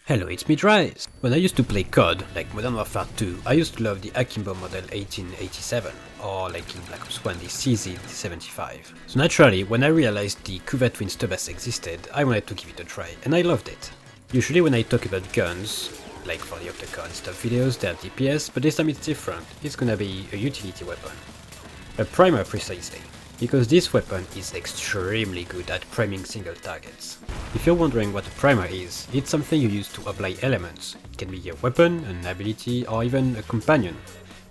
Hello, it's me Dryzz. When I used to play COD, like Modern Warfare 2, I used to love the Akimbo model 1887, or like in Black Ops 1 the CZ75. So naturally, when I realized the Kuva twin Stubbas existed, I wanted to give it a try, and I loved it. Usually when I talk about guns, like for the Octocon stuff videos, they're DPS, but this time it's different. It's gonna be a utility weapon. A primer precisely, because this weapon is extremely good at priming single targets. If you're wondering what a primer is, it's something you use to apply elements. It can be a weapon, an ability, or even a companion.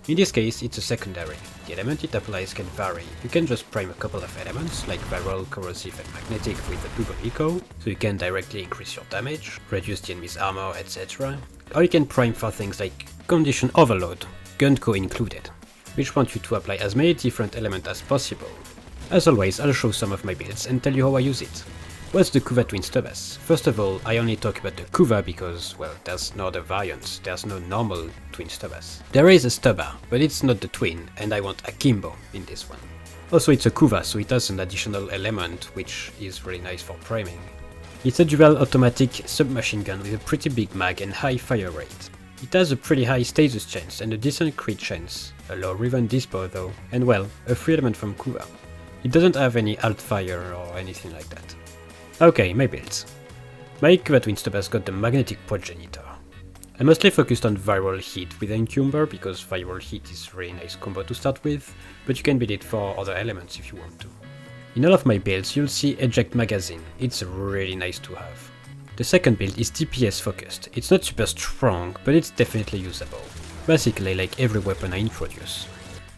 In this case, it's a secondary. The element it applies can vary. You can just prime a couple of elements, like viral, corrosive and magnetic with a double echo, so you can directly increase your damage, reduce the enemy's armor, etc. Or you can prime for things like condition overload, gun co included, which want you to apply as many different elements as possible. As always, I'll show some of my builds and tell you how I use it. What's the Kuva twin Stubbas? First of all, I only talk about the Kuva because, well, there's no other variants, there's no normal twin Stubbas. There is a Stubba, but it's not the twin, and I want Akimbo in this one. Also, it's a Kuva, so it has an additional element, which is really nice for priming. It's a dual automatic submachine gun with a pretty big mag and high fire rate. It has a pretty high status chance and a decent crit chance, a low riven dispo though, and well, a free element from Kuva. It doesn't have any alt fire or anything like that. Okay, my builds. My Kuva twin Stubbas got the magnetic progenitor. I mostly focused on viral hit with Encumber because viral hit is a really nice combo to start with, but you can build it for other elements if you want to. In all of my builds you'll see eject magazine, it's really nice to have. The second build is DPS focused. It's not super strong, but it's definitely usable. Basically like every weapon I introduce.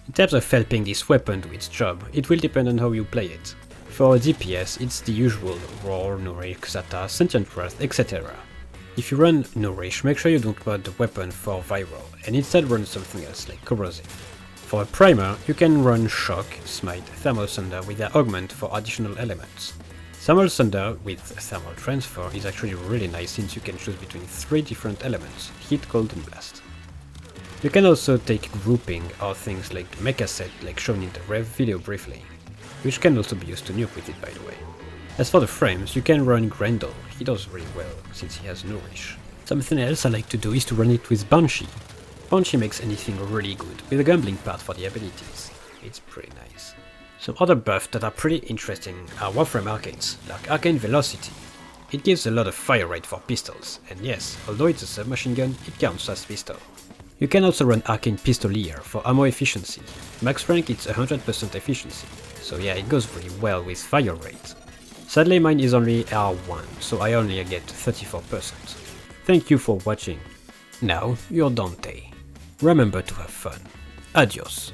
In terms of helping this weapon do its job, it will depend on how you play it. For a DPS, it's the usual Roar, Nourish, Xata, Sentient Wrath, etc. If you run Nourish, make sure you don't mod the weapon for viral, and instead run something else like Corrosive. For a primer, you can run Shock, Smite, Thermal Thunder with their augment for additional elements. Thermal Thunder with Thermal Transfer is actually really nice since you can choose between 3 different elements, Heat, Cold and Blast. You can also take grouping or things like the mecha set like shown in the Rev video briefly, which can also be used to nuke with it by the way. As for the frames, you can run Grendel, he does really well since he has Nourish. Something else I like to do is to run it with Banshee. Banshee makes anything really good, with a gambling part for the abilities. It's pretty nice. Some other buffs that are pretty interesting are Warframe arcanes, like Arcane Velocity. It gives a lot of fire rate for pistols, and yes, although it's a submachine gun, it counts as pistol. You can also run Arcane Pistolier for ammo efficiency. Max rank it's 100% efficiency, so yeah, it goes really well with fire rate. Sadly mine is only R1, so I only get 34%. Thank you for watching. Now you're Dante. Remember to have fun. Adios.